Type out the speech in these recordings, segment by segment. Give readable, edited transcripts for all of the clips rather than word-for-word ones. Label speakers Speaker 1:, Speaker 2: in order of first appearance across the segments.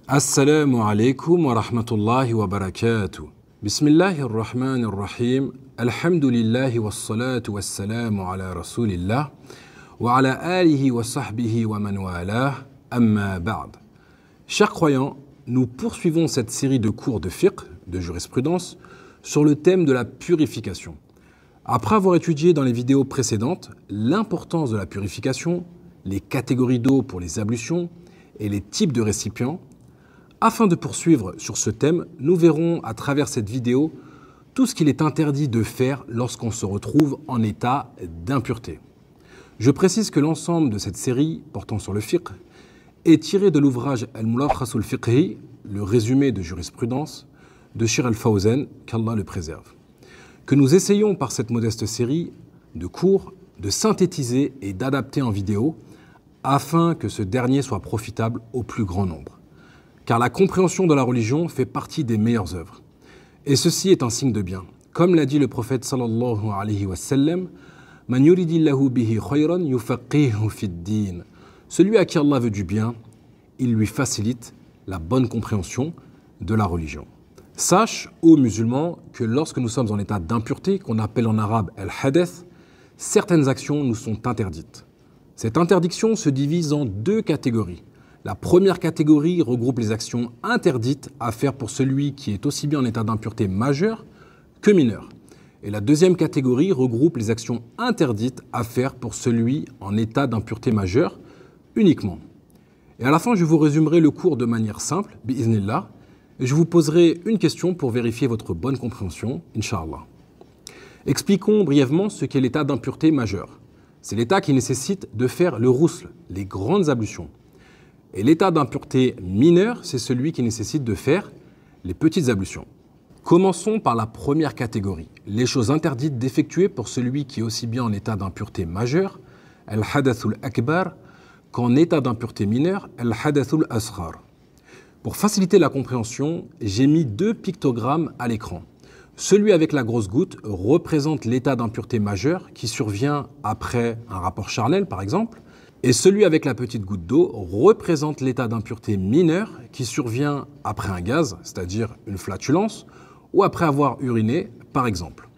Speaker 1: Assalamu alaikum wa rahmatullahi wa barakatuh. Bismillahir rahmanir rahim. Alhamdulillahi wa salatu wa salamu ala rasulillah wa ala alihi wa sahbihi wa man walah. Amma ba'd. Chers croyants, nous poursuivons cette série de cours de fiqh, de jurisprudence, sur le thème de la purification. Après avoir étudié dans les vidéos précédentes l'importance de la purification, les catégories d'eau pour les ablutions et les types de récipients, afin de poursuivre sur ce thème, nous verrons à travers cette vidéo tout ce qu'il est interdit de faire lorsqu'on se retrouve en état d'impureté. Je précise que l'ensemble de cette série portant sur le fiqh est tiré de l'ouvrage Al-Mulakhasul Fiqhi, le résumé de jurisprudence de Cheikh Al-Fawzan, qu'Allah le préserve, que nous essayons par cette modeste série de cours de synthétiser et d'adapter en vidéo afin que ce dernier soit profitable au plus grand nombre. Car la compréhension de la religion fait partie des meilleures œuvres. Et ceci est un signe de bien. Comme l'a dit le prophète sallallahu alayhi wa sallam, Man yuridillahu bihi khayran yufaqihu fid din. Celui à qui Allah veut du bien, il lui facilite la bonne compréhension de la religion. Sache, ô musulmans, que lorsque nous sommes en état d'impureté, qu'on appelle en arabe al-hadath, certaines actions nous sont interdites. Cette interdiction se divise en deux catégories. La première catégorie regroupe les actions interdites à faire pour celui qui est aussi bien en état d'impureté majeure que mineur. Et la deuxième catégorie regroupe les actions interdites à faire pour celui en état d'impureté majeure uniquement. Et à la fin, je vous résumerai le cours de manière simple, bi'iznillah, et je vous poserai une question pour vérifier votre bonne compréhension, incha'Allah. Expliquons brièvement ce qu'est l'état d'impureté majeure. C'est l'état qui nécessite de faire le rousl, les grandes ablutions. Et l'état d'impureté mineure, c'est celui qui nécessite de faire les petites ablutions. Commençons par la première catégorie, les choses interdites d'effectuer pour celui qui est aussi bien en état d'impureté majeure, al-hadathul akbar, qu'en état d'impureté mineure, al-hadathul asghar. Pour faciliter la compréhension, j'ai mis deux pictogrammes à l'écran. Celui avec la grosse goutte représente l'état d'impureté majeure qui survient après un rapport charnel, par exemple, et celui avec la petite goutte d'eau représente l'état d'impureté mineure qui survient après un gaz, c'est-à-dire une flatulence, ou après avoir uriné, par exemple.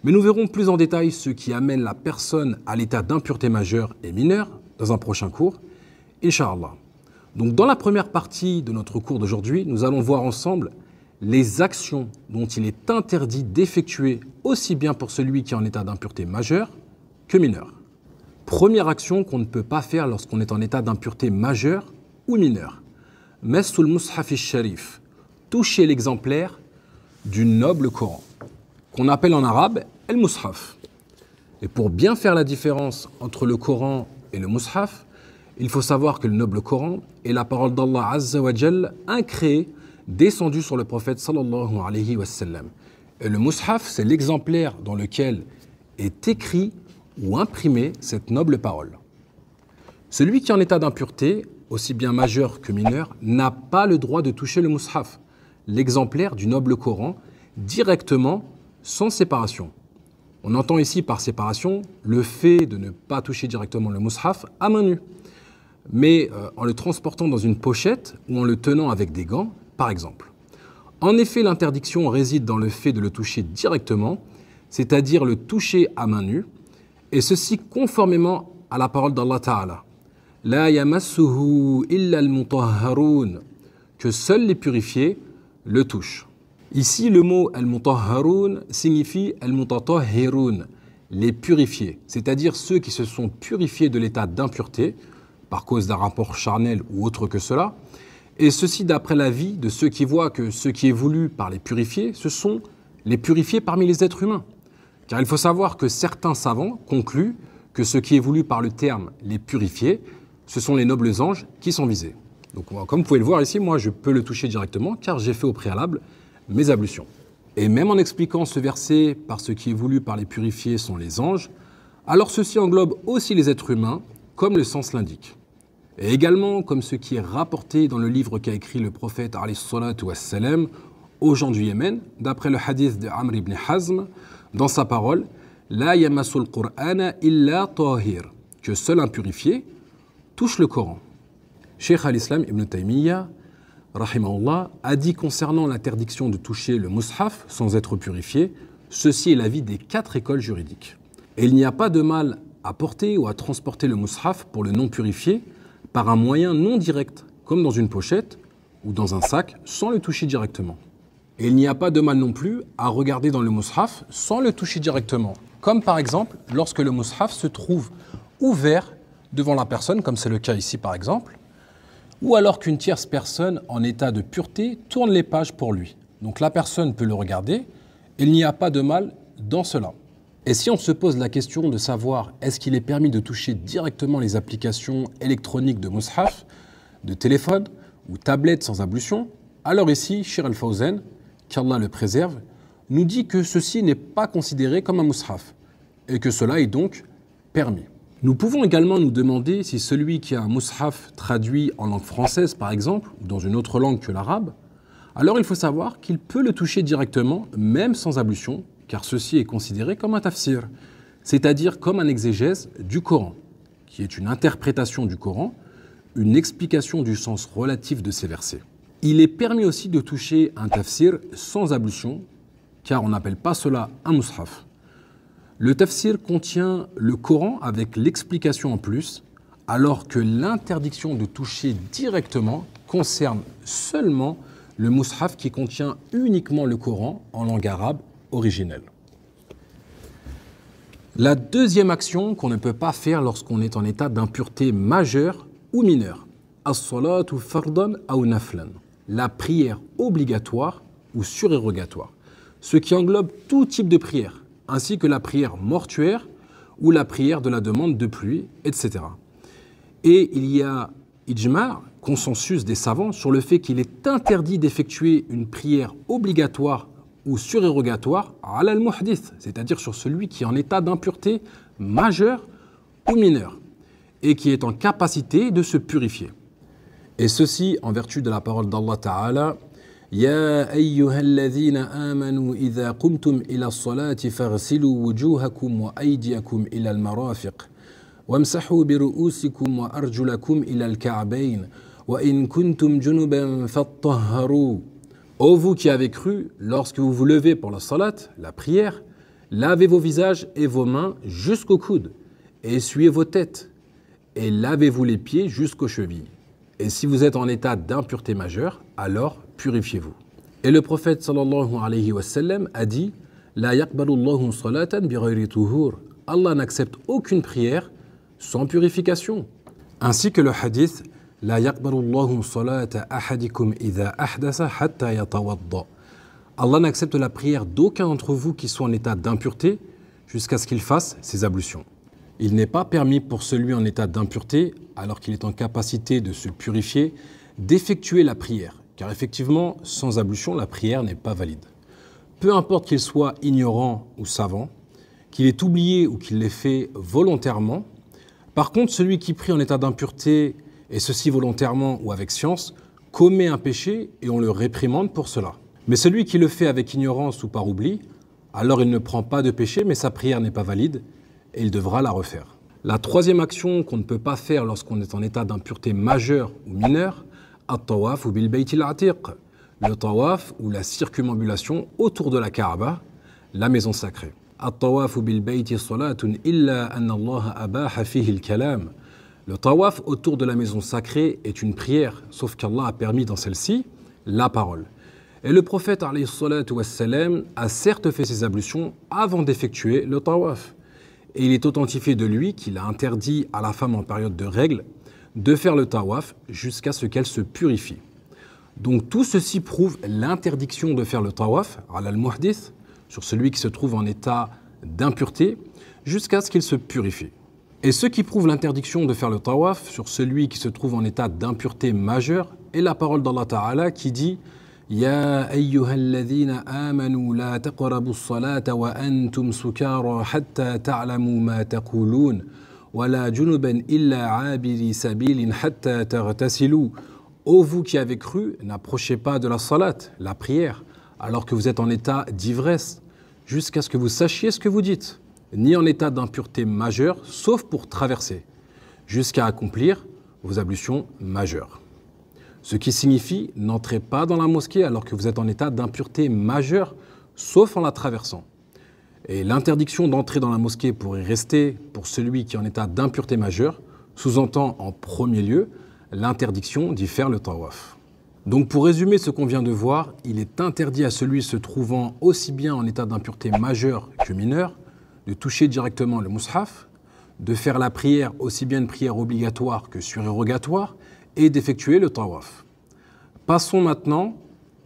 Speaker 1: Mais nous verrons plus en détail ce qui amène la personne à l'état d'impureté majeure et mineure dans un prochain cours, Inch'Allah. Donc dans la première partie de notre cours d'aujourd'hui, nous allons voir ensemble les actions dont il est interdit d'effectuer aussi bien pour celui qui est en état d'impureté majeure que mineure. Première action qu'on ne peut pas faire lorsqu'on est en état d'impureté majeure ou mineure. Massul mushaf al-sharif, toucher l'exemplaire du noble Coran, qu'on appelle en arabe al-mushaf. Et pour bien faire la différence entre le Coran et le mushaf, il faut savoir que le noble Coran est la parole d'Allah Azza wa Jal, incréée, descendue sur le prophète sallallahu alayhi wa sallam. Et le mushaf, c'est l'exemplaire dans lequel est écrit ou imprimer cette noble parole. Celui qui est en état d'impureté, aussi bien majeur que mineur, n'a pas le droit de toucher le mushaf, l'exemplaire du noble Coran, directement, sans séparation. On entend ici par séparation le fait de ne pas toucher directement le mushaf à main nue, mais en le transportant dans une pochette ou en le tenant avec des gants, par exemple. En effet, l'interdiction réside dans le fait de le toucher directement, c'est-à-dire le toucher à main nue, et ceci conformément à la parole d'Allah Ta'ala. La yamassuhu illa al-mutahharun, que seuls les purifiés le touchent. Ici, le mot al-mutahharun signifie al-mutatahhirun, les purifiés, c'est-à-dire ceux qui se sont purifiés de l'état d'impureté par cause d'un rapport charnel ou autre que cela, et ceci d'après l'avis de ceux qui voient que ce qui est voulu par les purifiés, ce sont les purifiés parmi les êtres humains. Car il faut savoir que certains savants concluent que ce qui est voulu par le terme « les purifiés », ce sont les nobles anges qui sont visés. Donc comme vous pouvez le voir ici, moi je peux le toucher directement car j'ai fait au préalable mes ablutions. Et même en expliquant ce verset par ce qui est voulu par les purifiés sont les anges, alors ceci englobe aussi les êtres humains comme le sens l'indique. Et également comme ce qui est rapporté dans le livre qu'a écrit le prophète alayhi salatu wassalam aux gens du Yémen, d'après le hadith de Amr ibn Hazm, dans sa parole, La yamassul Qur'ana illa tahir, que seul un purifié touche le Coran. Cheikh al-Islam ibn Taymiyyah rahimahullah, a dit concernant l'interdiction de toucher le mushaf sans être purifié, ceci est l'avis des 4 écoles juridiques. Et il n'y a pas de mal à porter ou à transporter le mushaf pour le non purifié par un moyen non direct, comme dans une pochette ou dans un sac, sans le toucher directement. Et il n'y a pas de mal non plus à regarder dans le mushaf sans le toucher directement, comme par exemple lorsque le mushaf se trouve ouvert devant la personne, comme c'est le cas ici par exemple, ou alors qu'une tierce personne en état de pureté tourne les pages pour lui. Donc la personne peut le regarder, il n'y a pas de mal dans cela. Et si on se pose la question de savoir est-ce qu'il est permis de toucher directement les applications électroniques de mushaf, de téléphone ou tablette sans ablution, alors ici, Cheikh Al-Fawzan, qu'Allah le préserve, nous dit que ceci n'est pas considéré comme un mushaf et que cela est donc permis. Nous pouvons également nous demander si celui qui a un mushaf traduit en langue française par exemple, ou dans une autre langue que l'arabe, alors il faut savoir qu'il peut le toucher directement, même sans ablution, car ceci est considéré comme un tafsir, c'est-à-dire comme un exégèse du Coran, qui est une interprétation du Coran, une explication du sens relatif de ces versets. Il est permis aussi de toucher un tafsir sans ablution, car on n'appelle pas cela un mushaf. Le tafsir contient le Coran avec l'explication en plus, alors que l'interdiction de toucher directement concerne seulement le mushaf qui contient uniquement le Coran en langue arabe originelle. La deuxième action qu'on ne peut pas faire lorsqu'on est en état d'impureté majeure ou mineure, as-salatu fardan aw naflan, la prière obligatoire ou surérogatoire, ce qui englobe tout type de prière, ainsi que la prière mortuaire ou la prière de la demande de pluie, etc. Et il y a ijma', consensus des savants, sur le fait qu'il est interdit d'effectuer une prière obligatoire ou surérogatoire ala al-muhdith, c'est-à-dire sur celui qui est en état d'impureté majeure ou mineure, et qui est en capacité de se purifier. Et ceci en vertu de la parole d'Allah Ta'ala, يا أيها الذين آمنوا إذا قمتم إلى الصلاة فاغسلوا وجوهكم وأيديكم إلى المرافق وامسحوا برؤوسكم وأرجلكم إلى الكعبين وإن كنتم جنبا فاطهروا. Ô vous qui avez cru, lorsque vous vous levez pour la salat, la prière, lavez vos visages et vos mains jusqu'aux coudes, et essuyez vos têtes, et lavez-vous les pieds jusqu'aux chevilles. Et si vous êtes en état d'impureté majeure, alors purifiez-vous. Et le prophète sallallahu alayhi wa sallam a dit La yaqbalullahu salatan bi ghayri tuhur. Allah n'accepte aucune prière sans purification. Ainsi que le hadith La yaqbalullahu salata ahadikum idha ahdasa hatta yatawadda. Allah n'accepte la prière d'aucun d'entre vous qui soit en état d'impureté jusqu'à ce qu'il fasse ses ablutions. Il n'est pas permis pour celui en état d'impureté, alors qu'il est en capacité de se purifier, d'effectuer la prière. Car effectivement, sans ablution, la prière n'est pas valide. Peu importe qu'il soit ignorant ou savant, qu'il ait oublié ou qu'il l'ait fait volontairement. Par contre, celui qui prie en état d'impureté, et ceci volontairement ou avec science, commet un péché et on le réprimande pour cela. Mais celui qui le fait avec ignorance ou par oubli, alors il ne prend pas de péché, mais sa prière n'est pas valide et il devra la refaire. La troisième action qu'on ne peut pas faire lorsqu'on est en état d'impureté majeure ou mineure, at-tawaf ou bil baytil atiq, le tawaf ou la circumambulation autour de la Kaaba, la maison sacrée. At-tawaf bil bayti salatun illa anna Allah abaha fihi al-kalam. Le tawaf autour de la maison sacrée est une prière, sauf qu'Allah a permis dans celle-ci la parole. Et le prophète alayhi salatu wassalam a certes fait ses ablutions avant d'effectuer le tawaf. Et il est authentifié de lui qu'il a interdit à la femme en période de règle de faire le tawaf jusqu'à ce qu'elle se purifie. Donc tout ceci prouve l'interdiction de faire le tawaf, ala al-muhdith, sur celui qui se trouve en état d'impureté, jusqu'à ce qu'il se purifie. Et ce qui prouve l'interdiction de faire le tawaf sur celui qui se trouve en état d'impureté majeure est la parole d'Allah Ta'ala qui dit يا أيها الذين آمنوا لا تقربوا الصلاة وأنتم سكارى حتى تعلموا ما تقولون ولا جنبا إلا عابري سبيل حتى تغتسلوا. Ô vous qui avez cru, n'approchez pas de la salat, la prière, alors que vous êtes en état d'ivresse, jusqu'à ce que vous sachiez ce que vous dites, ni en état d'impureté majeure, sauf pour traverser, jusqu'à accomplir vos ablutions majeures. Ce qui signifie n'entrez pas dans la mosquée alors que vous êtes en état d'impureté majeure, sauf en la traversant. Et l'interdiction d'entrer dans la mosquée pour y rester pour celui qui est en état d'impureté majeure sous-entend en premier lieu l'interdiction d'y faire le tawaf. Donc pour résumer ce qu'on vient de voir, il est interdit à celui se trouvant aussi bien en état d'impureté majeure que mineure de toucher directement le mushaf, de faire la prière aussi bien une prière obligatoire que surérogatoire et d'effectuer le tawaf. Passons maintenant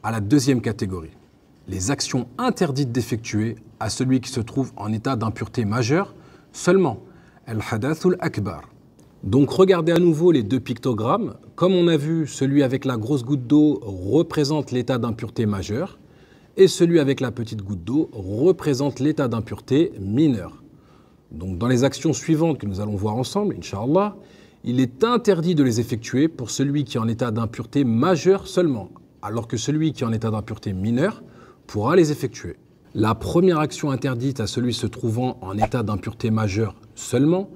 Speaker 1: à la deuxième catégorie, les actions interdites d'effectuer à celui qui se trouve en état d'impureté majeure seulement, al-hadathul akbar. Donc regardez à nouveau les deux pictogrammes. Comme on a vu, celui avec la grosse goutte d'eau représente l'état d'impureté majeure et celui avec la petite goutte d'eau représente l'état d'impureté mineure. Donc dans les actions suivantes que nous allons voir ensemble, Inch'Allah, il est interdit de les effectuer pour celui qui est en état d'impureté majeure seulement, alors que celui qui est en état d'impureté mineure pourra les effectuer. La première action interdite à celui se trouvant en état d'impureté majeure seulement,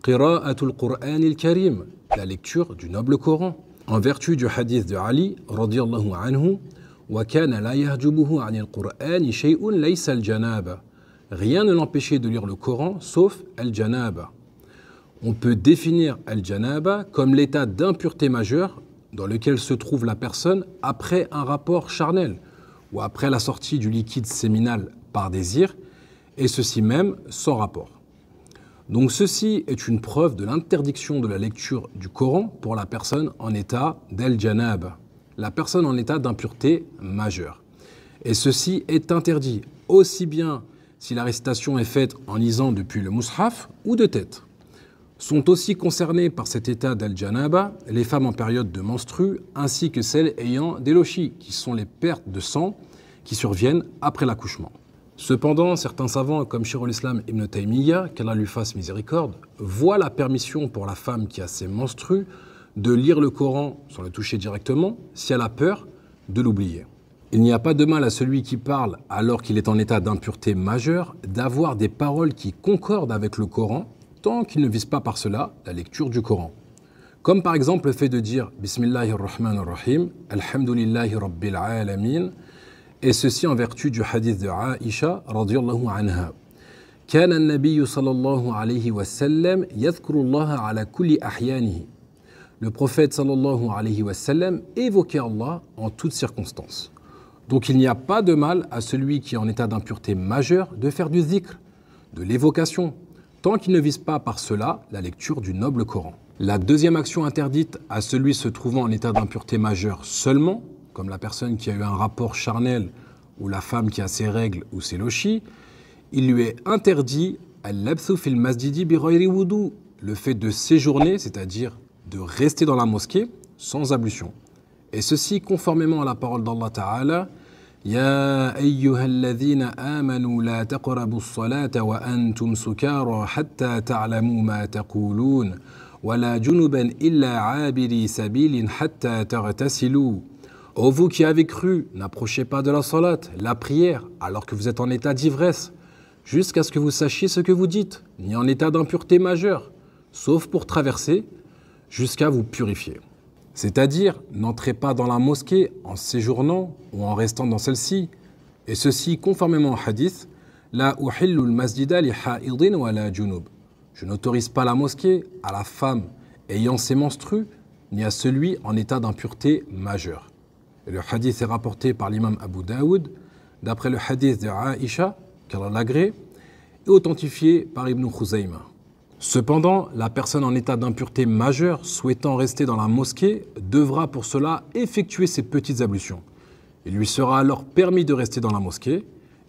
Speaker 1: Qira'atul Qur'an al-Karim, la lecture du noble Coran. En vertu du hadith de Ali, radiyallahu anhu, wa kana la yahjubuhu 'ani al-Qur'an shay'un laysa al-janaba. Rien ne l'empêchait de lire le Coran sauf al-janaba. On peut définir al-janaba comme l'état d'impureté majeure dans lequel se trouve la personne après un rapport charnel ou après la sortie du liquide séminal par désir, et ceci même sans rapport. Donc ceci est une preuve de l'interdiction de la lecture du Coran pour la personne en état d'al-janab, la personne en état d'impureté majeure. Et ceci est interdit aussi bien si la récitation est faite en lisant depuis le mushaf ou de tête. Sont aussi concernées par cet état d'al-janaba les femmes en période de menstrue ainsi que celles ayant des lochis, qui sont les pertes de sang qui surviennent après l'accouchement. Cependant, certains savants comme Cheikh al-Islam Ibn Taymiyyah, qu'Allah lui fasse miséricorde, voient la permission pour la femme qui a ses menstrues de lire le Coran sans le toucher directement si elle a peur de l'oublier. Il n'y a pas de mal à celui qui parle alors qu'il est en état d'impureté majeure d'avoir des paroles qui concordent avec le Coran tant qu'il ne vise pas par cela la lecture du Coran. Comme par exemple le fait de dire Bismillahir-Rahmanir-Rahim, Alhamdulillahi Rabbil Alamin, et ceci en vertu du hadith de Aïcha radiyallahu anha. كان النبي صلى الله عليه وسلم يذكر الله على كل أحيانه. Le prophète sallallahu alayhi wa sallam évoquait Allah en toutes circonstances. Donc il n'y a pas de mal à celui qui est en état d'impureté majeure de faire du dhikr, de l'évocation, tant qu'il ne vise pas par cela la lecture du noble Coran. La deuxième action interdite à celui se trouvant en état d'impureté majeure seulement, comme la personne qui a eu un rapport charnel ou la femme qui a ses règles ou ses lochis, il lui est interdit al-labthu fil masjidi bi ghayri wudu, le fait de séjourner, c'est-à-dire de rester dans la mosquée sans ablution. Et ceci conformément à la parole d'Allah Ta'ala, Ya ayyuhalladhina amanu la taqrabu as-salata wa antum sukara hatta ta'lamu ma taqulun wa la junuban illa 'abiri sabilin hatta taghtasilu. Ô vous qui avez cru, n'approchez pas de la salat, la prière, alors que vous êtes en état d'ivresse, jusqu'à ce que vous sachiez ce que vous dites, ni en état d'impureté majeure, sauf pour traverser, jusqu'à vous purifier. C'est-à-dire, n'entrez pas dans la mosquée en séjournant ou en restant dans celle-ci, et ceci conformément au hadith, La uhillu al-masjida li ha'idin wa la junub. Je n'autorise pas la mosquée à la femme ayant ses menstrues, ni à celui en état d'impureté majeure. Et le hadith est rapporté par l'imam Abu Daoud, d'après le hadith de Aïcha, qu'Allah l'agrée, et authentifié par Ibn Khuzayma. Cependant, la personne en état d'impureté majeure souhaitant rester dans la mosquée devra pour cela effectuer ses petites ablutions. Il lui sera alors permis de rester dans la mosquée,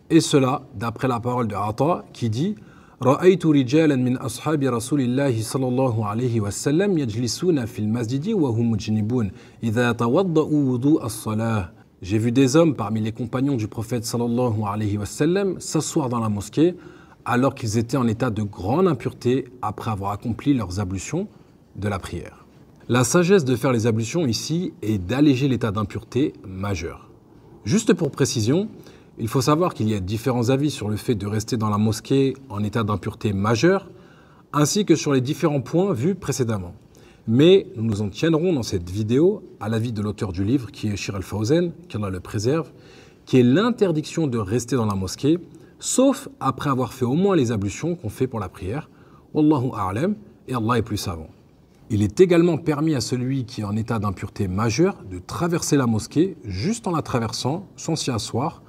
Speaker 1: et cela d'après la parole de Ata qui dit Ra'aytu rijalan min ashabi rasulillahi sallallahu alayhi wa sallam yajlisuna fil masjidi wa hum mujnibun idha tawadda'u wudu as-salah. J'ai vu des hommes parmi les compagnons du prophète sallallahu alayhi wa sallam s'asseoir dans la mosquée alors qu'ils étaient en état de grande impureté après avoir accompli leurs ablutions de la prière. La sagesse de faire les ablutions ici est d'alléger l'état d'impureté majeure. Juste pour précision, il faut savoir qu'il y a différents avis sur le fait de rester dans la mosquée en état d'impureté majeure, ainsi que sur les différents points vus précédemment. Mais nous nous en tiendrons dans cette vidéo à l'avis de l'auteur du livre, qui est Cheikh Al-Fawzan, qu'Allah le préserve, qui est l'interdiction de rester dans la mosquée, sauf après avoir fait au moins les ablutions qu'on fait pour la prière. Wallahu a'lam, et Allah est plus savant. Il est également permis à celui qui est en état d'impureté majeure de traverser la mosquée juste en la traversant, sans s'y asseoir,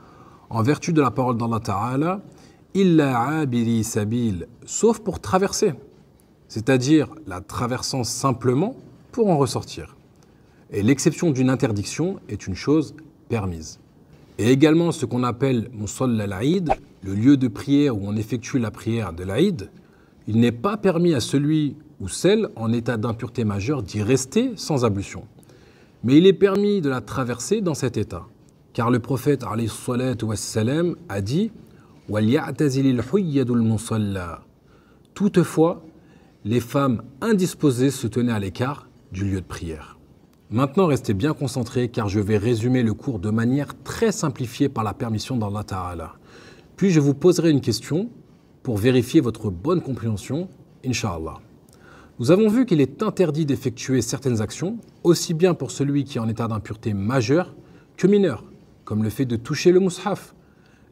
Speaker 1: en vertu de la parole d'Allah Ta'ala, « Illa abiri sabil » sauf pour traverser, c'est-à-dire la traversant simplement pour en ressortir. Et l'exception d'une interdiction est une chose permise. Et également ce qu'on appelle Musalla al-Aïd, le lieu de prière où on effectue la prière de l'Aïd, il n'est pas permis à celui ou celle en état d'impureté majeure d'y rester sans ablution. Mais il est permis de la traverser dans cet état. Car le prophète alayhi salatu wassalam a dit « Wal-ya'tazilil huyyadul musalla » Toutefois, les femmes indisposées se tenaient à l'écart du lieu de prière. Maintenant, restez bien concentrés car je vais résumer le cours de manière très simplifiée par la permission d'Allah Ta'ala. Puis je vous poserai une question pour vérifier votre bonne compréhension, Inch'Allah. Nous avons vu qu'il est interdit d'effectuer certaines actions, aussi bien pour celui qui est en état d'impureté majeure que mineure, comme le fait de toucher le mushaf,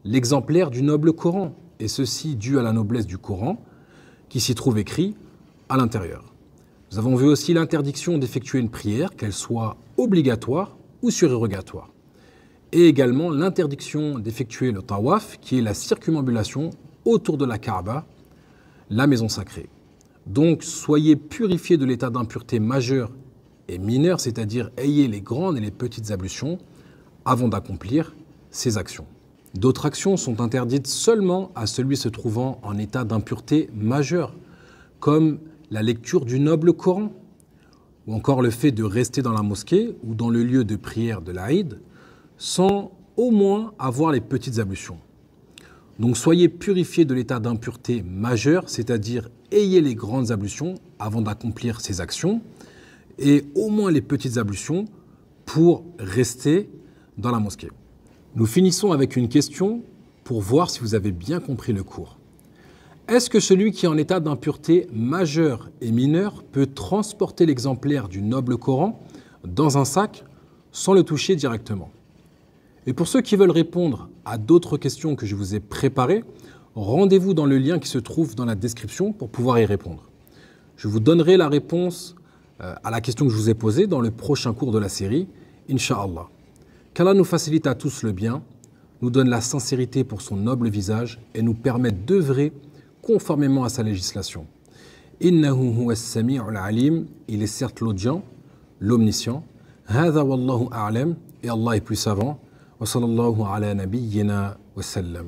Speaker 1: l'exemplaire du noble Coran, et ceci dû à la noblesse du Coran, qui s'y trouve écrit à l'intérieur. Nous avons vu aussi l'interdiction d'effectuer une prière, qu'elle soit obligatoire ou surérogatoire. Et également l'interdiction d'effectuer le tawaf, qui est la circumambulation autour de la Kaaba, la maison sacrée. Donc, soyez purifiés de l'état d'impureté majeure et mineure, c'est-à-dire ayez les grandes et les petites ablutions avant d'accomplir ces actions. D'autres actions sont interdites seulement à celui se trouvant en état d'impureté majeure, comme la lecture du noble Coran, ou encore le fait de rester dans la mosquée ou dans le lieu de prière de l'Aïd, sans au moins avoir les petites ablutions. Donc soyez purifiés de l'état d'impureté majeure, c'est-à-dire ayez les grandes ablutions avant d'accomplir ces actions, et au moins les petites ablutions pour rester dans la mosquée. Nous finissons avec une question pour voir si vous avez bien compris le cours. Est-ce que celui qui est en état d'impureté majeure et mineure peut transporter l'exemplaire du noble Coran dans un sac sans le toucher directement? Et pour ceux qui veulent répondre à d'autres questions que je vous ai préparées, rendez-vous dans le lien qui se trouve dans la description pour pouvoir y répondre. Je vous donnerai la réponse à la question que je vous ai posée dans le prochain cours de la série, Inch'Allah. Qu'Allah nous facilite à tous le bien, nous donne la sincérité pour son noble visage et nous permette d'œuvrer conformément à sa législation. Innahu huwa as-sami'ul alim, il est certes l'audient, l'omniscient. Hadha wallahu a'lam, et Allah est plus savant. Wa sallallahu ala nabiyyina wa sallam.